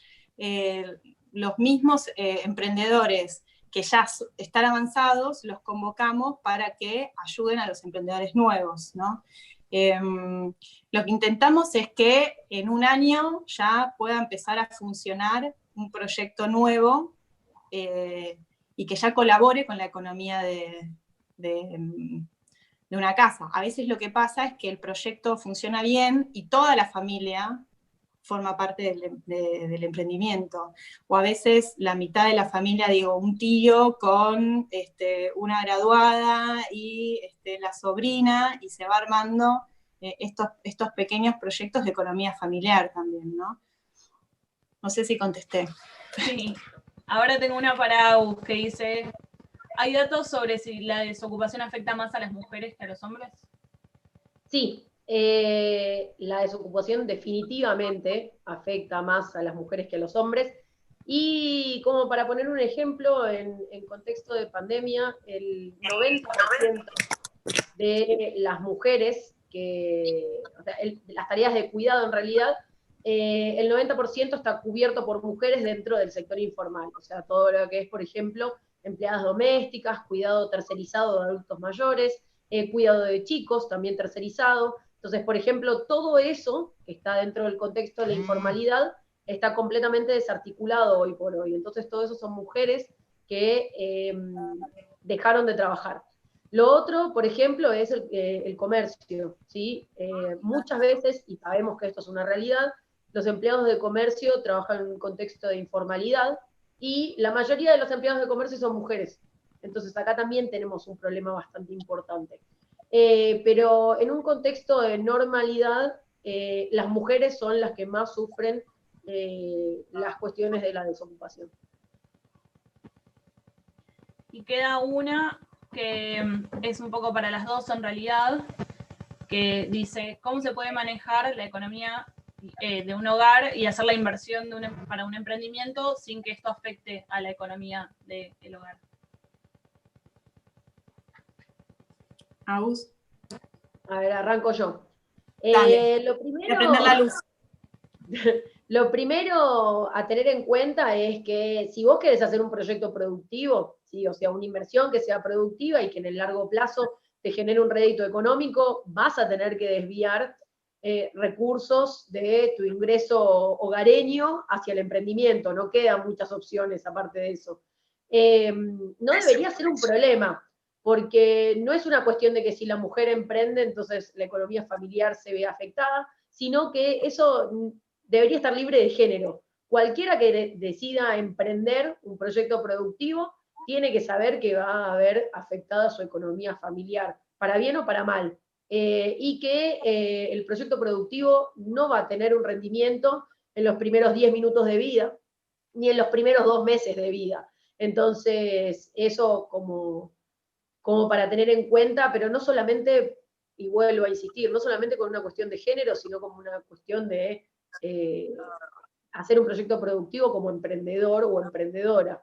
los mismos emprendedores que ya están avanzados, los convocamos para que ayuden a los emprendedores nuevos, ¿no? Lo que intentamos es que en un año ya pueda empezar a funcionar un proyecto nuevo, y que ya colabore con la economía de una casa. A veces lo que pasa es que el proyecto funciona bien y toda la familia forma parte del emprendimiento. O a veces la mitad de la familia, digo, un tío con una graduada y la sobrina, y se va armando estos pequeños proyectos de economía familiar también, ¿no? No sé si contesté. Sí. Ahora tengo una para Agus que dice, ¿hay datos sobre si la desocupación afecta más a las mujeres que a los hombres? Sí, la desocupación definitivamente afecta más a las mujeres que a los hombres. Y como para poner un ejemplo, en contexto de pandemia, el 90% de las mujeres o sea, las tareas de cuidado en realidad, el 90% está cubierto por mujeres dentro del sector informal. O sea, todo lo que es, por ejemplo, empleadas domésticas, cuidado tercerizado de adultos mayores, cuidado de chicos, también tercerizado. Entonces, por ejemplo, todo eso que está dentro del contexto de la informalidad está completamente desarticulado hoy por hoy. Entonces, todo eso son mujeres que dejaron de trabajar. Lo otro, por ejemplo, es el comercio, ¿sí? Muchas veces, y sabemos que esto es una realidad, los empleados de comercio trabajan en un contexto de informalidad, y la mayoría de los empleados de comercio son mujeres. Entonces acá también tenemos un problema bastante importante. Pero en un contexto de normalidad, las mujeres son las que más sufren las cuestiones de la desocupación. Y queda una que es un poco para las dos en realidad, que dice, ¿cómo se puede manejar la economía de un hogar y hacer la inversión para un emprendimiento sin que esto afecte a la economía del hogar? Agus. A ver, arranco yo. Dale. Lo primero, Voy a prender la luz. Lo primero a tener en cuenta es que si vos querés hacer un proyecto productivo, ¿sí? O sea, una inversión que sea productiva y que en el largo plazo te genere un rédito económico, vas a tener que desviar recursos de tu ingreso hogareño hacia el emprendimiento. No quedan muchas opciones aparte de eso. No debería ser un problema, porque no es una cuestión de que si la mujer emprende, entonces la economía familiar se ve afectada, sino que eso debería estar libre de género. Cualquiera que decida emprender un proyecto productivo tiene que saber que va a ver afectada su economía familiar, para bien o para mal, y que el proyecto productivo no va a tener un rendimiento en los primeros 10 minutos de vida, ni en los primeros 2 meses de vida. Entonces, eso como para tener en cuenta, pero no solamente, y vuelvo a insistir, no solamente con una cuestión de género, sino como una cuestión de hacer un proyecto productivo como emprendedor o emprendedora.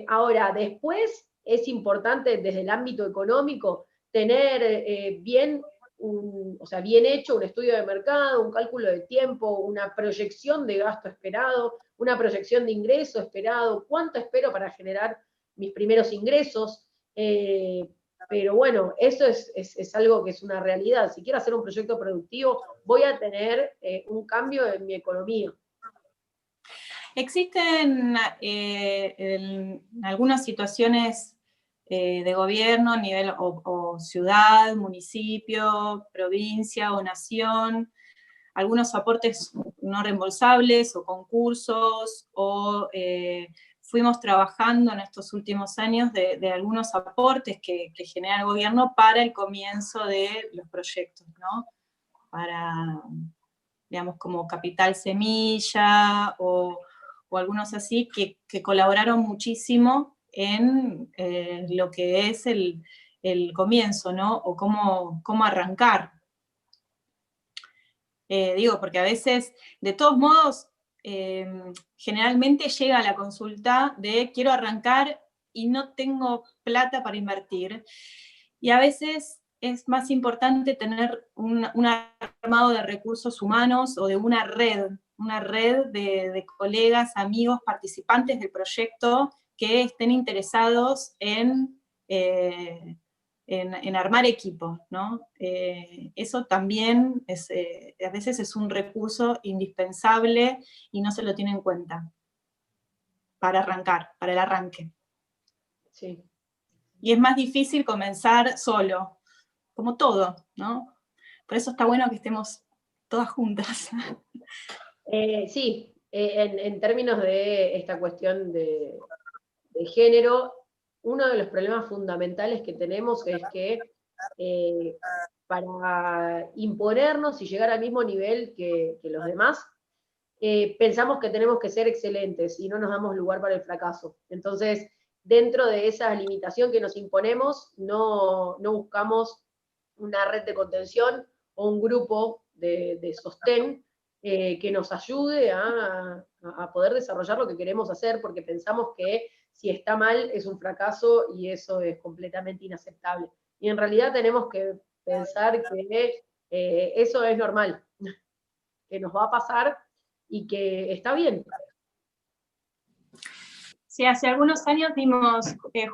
Ahora, después es importante desde el ámbito económico tener bien hecho un estudio de mercado, un cálculo de tiempo, una proyección de gasto esperado, una proyección de ingreso esperado, cuánto espero para generar mis primeros ingresos. Pero bueno, eso es algo que es una realidad. Si quiero hacer un proyecto productivo, voy a tener un cambio en mi economía. Existen en algunas situaciones de gobierno, a nivel o ciudad, municipio, provincia o nación, algunos aportes no reembolsables o concursos, o fuimos trabajando en estos últimos años de algunos aportes que genera el gobierno para el comienzo de los proyectos, ¿no? Para, digamos, como Capital Semilla o algunos así, que colaboraron muchísimo en lo que es el comienzo, ¿no? O cómo arrancar. Digo, porque a veces, de todos modos, generalmente llega la consulta de quiero arrancar y no tengo plata para invertir. Y a veces es más importante tener un armado de recursos humanos o de una red de colegas, amigos, participantes del proyecto que estén interesados en armar equipo, ¿no? Eso también a veces es un recurso indispensable y no se lo tiene en cuenta para arrancar, para el arranque. Sí. Y es más difícil comenzar solo, como todo, ¿no? Por eso está bueno que estemos todas juntas. Sí, en términos de esta cuestión de género, uno de los problemas fundamentales que tenemos es que para imponernos y llegar al mismo nivel que los demás, pensamos que tenemos que ser excelentes y no nos damos lugar para el fracaso. Entonces, dentro de esa limitación que nos imponemos, no buscamos una red de contención o un grupo de sostén que nos ayude a poder desarrollar lo que queremos hacer, porque pensamos que si está mal es un fracaso y eso es completamente inaceptable. Y en realidad tenemos que pensar que eso es normal, que nos va a pasar y que está bien. Sí, hace algunos años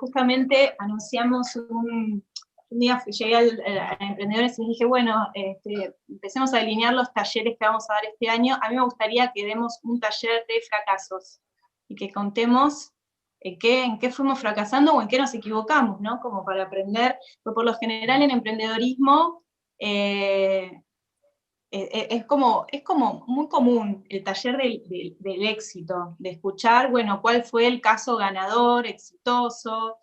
justamente anunciamos un día llegué a emprendedores y les dije, bueno, empecemos a alinear los talleres que vamos a dar este año. A mí me gustaría que demos un taller de fracasos y que contemos en qué fuimos fracasando o en qué nos equivocamos, ¿no? Como para aprender, pero por lo general en emprendedorismo es como muy común el taller del éxito, de escuchar, bueno, cuál fue el caso ganador, exitoso,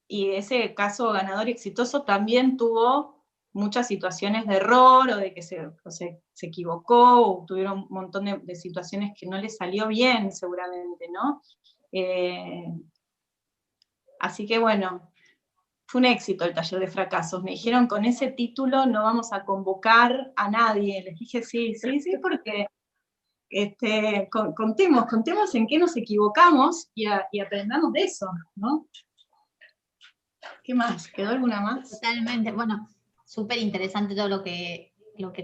y ese caso ganador exitoso también tuvo muchas situaciones de error, o de que se equivocó, o tuvieron un montón de situaciones que no le salió bien, seguramente, ¿no? Así que bueno, fue un éxito el taller de fracasos. Me dijeron, con ese título no vamos a convocar a nadie. Les dije, sí, porque contemos en qué nos equivocamos y aprendamos de eso, ¿no? ¿Qué más? ¿Quedó alguna más? Totalmente, bueno, súper interesante todo lo que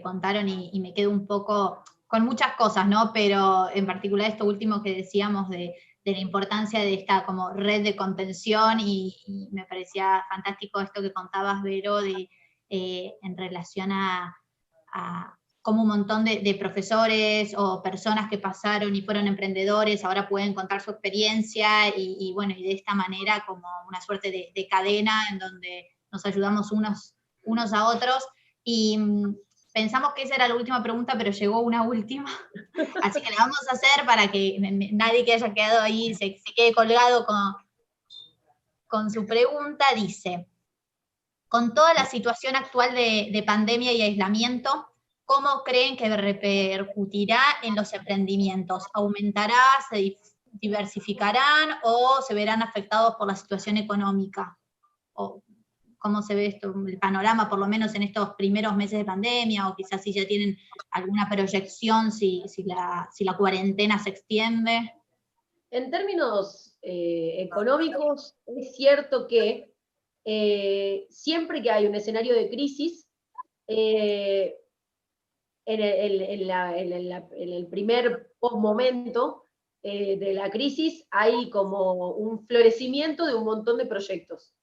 contaron y me quedo un poco con muchas cosas, ¿no? Pero en particular esto último que decíamos de la importancia de esta como red de contención y me parecía fantástico esto que contabas, Vero, en relación a como un montón de profesores o personas que pasaron y fueron emprendedores, ahora pueden contar su experiencia y bueno, y de esta manera como una suerte de cadena en donde nos ayudamos unos a otros. Y pensamos que esa era la última pregunta, pero llegó una última, así que la vamos a hacer para que nadie que haya quedado ahí se quede colgado con su pregunta. Dice, con toda la situación actual de pandemia y aislamiento, ¿cómo creen que repercutirá en los emprendimientos? ¿Aumentará, se diversificarán o se verán afectados por la situación económica? ¿O cómo se ve esto, el panorama, por lo menos en estos primeros meses de pandemia, o quizás si ya tienen alguna proyección, si la cuarentena se extiende? En términos económicos, es cierto que siempre que hay un escenario de crisis, en el primer momento de la crisis hay como un florecimiento de un montón de proyectos.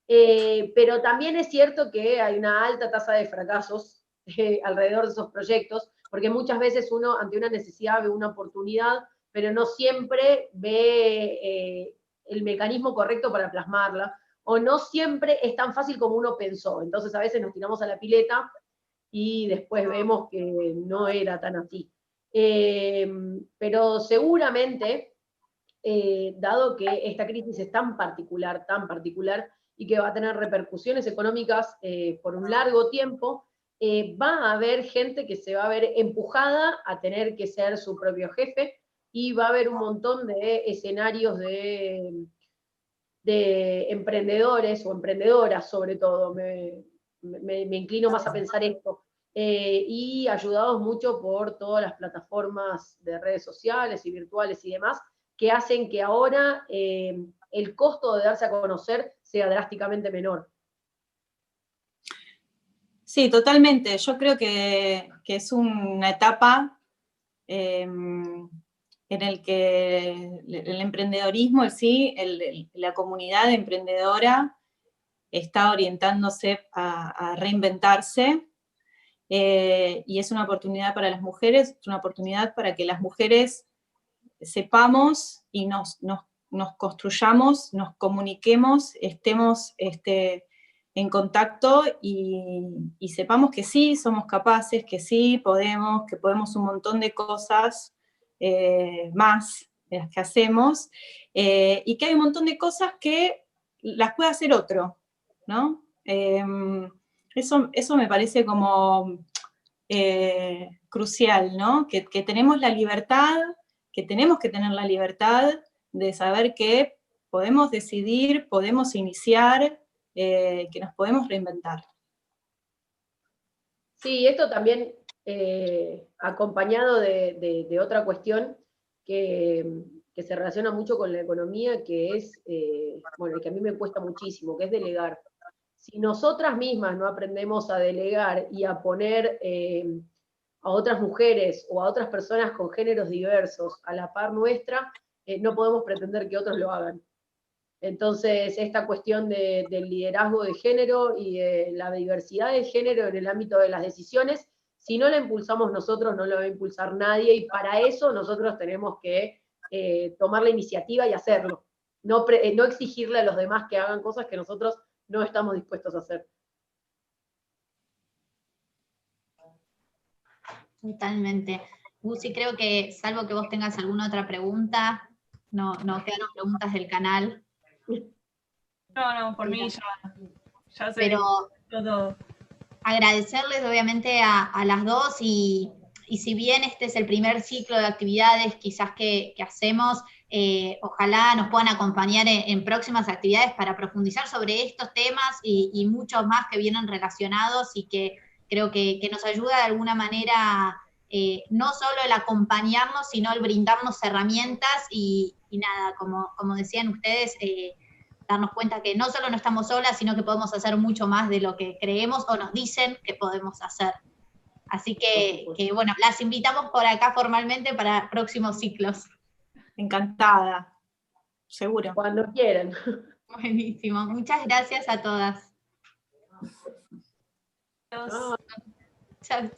Pero también es cierto que hay una alta tasa de fracasos alrededor de esos proyectos, porque muchas veces uno ante una necesidad ve una oportunidad, pero no siempre ve el mecanismo correcto para plasmarla, o no siempre es tan fácil como uno pensó. Entonces a veces nos tiramos a la pileta y después vemos que no era tan así. Pero seguramente, dado que esta crisis es tan particular, y que va a tener repercusiones económicas por un largo tiempo, va a haber gente que se va a ver empujada a tener que ser su propio jefe, y va a haber un montón de escenarios de emprendedores o emprendedoras, sobre todo, me inclino más a pensar esto, y ayudados mucho por todas las plataformas de redes sociales y virtuales y demás, que hacen que ahora el costo de darse a conocer sea drásticamente menor. Sí, totalmente. Yo creo que es una etapa en el que el emprendedorismo, sí, la comunidad emprendedora está orientándose a reinventarse, y es una oportunidad para las mujeres, es una oportunidad para que las mujeres sepamos y nos construyamos, nos comuniquemos, estemos en contacto y sepamos que sí, somos capaces, que sí, que podemos un montón de cosas más de las que hacemos, y que hay un montón de cosas que las puede hacer otro, ¿no? Eso me parece como crucial, ¿no? Que tenemos la libertad, que tenemos que tener la libertad de saber que podemos decidir, podemos iniciar, que nos podemos reinventar. Sí, esto también acompañado de otra cuestión que se relaciona mucho con la economía, que es, bueno, que a mí me cuesta muchísimo, que es delegar. Si nosotras mismas no aprendemos a delegar y a poner a otras mujeres o a otras personas con géneros diversos a la par nuestra, no podemos pretender que otros lo hagan. Entonces, esta cuestión del liderazgo de género y de la diversidad de género en el ámbito de las decisiones, si no la impulsamos nosotros, no la va a impulsar nadie, y para eso nosotros tenemos que tomar la iniciativa y hacerlo. No exigirle a los demás que hagan cosas que nosotros no estamos dispuestos a hacer. Totalmente. Lucy, creo que, salvo que vos tengas alguna otra pregunta, no quedaron preguntas del canal. No, por mí ya sé Pero todo. agradecerles obviamente a las dos, y si bien este es el primer ciclo de actividades quizás que hacemos, ojalá nos puedan acompañar en próximas actividades para profundizar sobre estos temas y muchos más que vienen relacionados, y que creo que nos ayuda de alguna manera, no solo el acompañarnos, sino el brindarnos herramientas y nada, como decían ustedes, darnos cuenta que no solo no estamos solas, sino que podemos hacer mucho más de lo que creemos o nos dicen que podemos hacer. Así que bueno, las invitamos por acá formalmente para próximos ciclos. Encantada, seguro. Cuando quieran. Buenísimo. Muchas gracias a todas. Adiós. Chao.